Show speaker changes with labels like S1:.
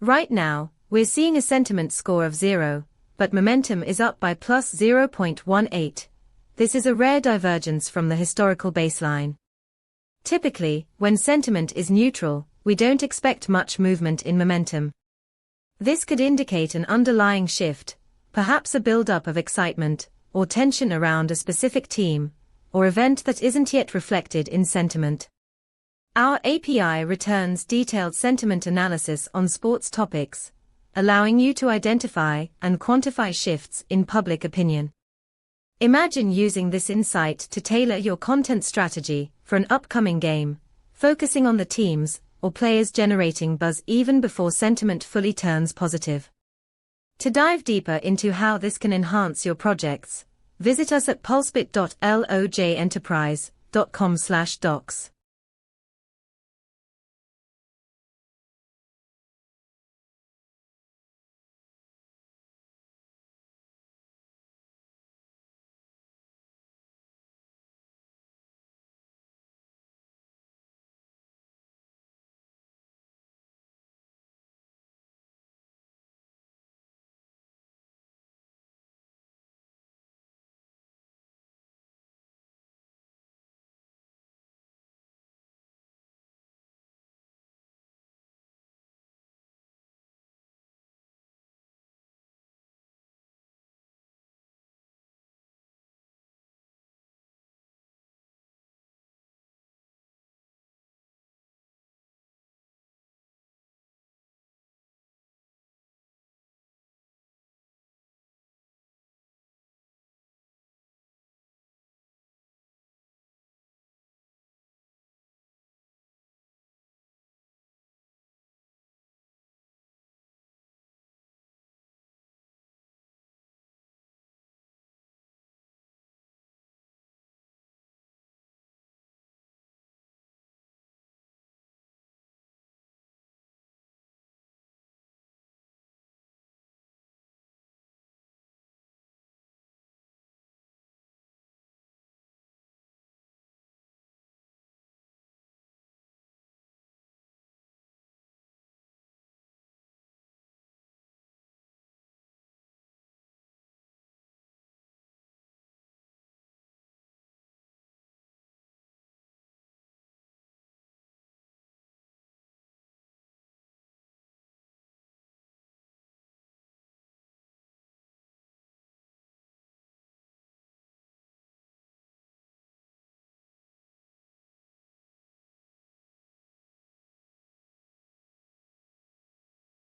S1: Right now, we're seeing a sentiment score of 0, but momentum is up by plus 0.18. This is a rare divergence from the historical baseline. Typically, when sentiment is neutral, we don't expect much movement in momentum. This could indicate an underlying shift, perhaps a build-up of excitement, or tension around a specific team, or event that isn't yet reflected in sentiment. Our API returns detailed sentiment analysis on sports topics, allowing you to identify and quantify shifts in public opinion. Imagine using this insight to tailor your content strategy for an upcoming game, focusing on the teams or players generating buzz even before sentiment fully turns positive. To dive deeper into how this can enhance your projects, visit us at pulsebit.lojenterprise.com/docs.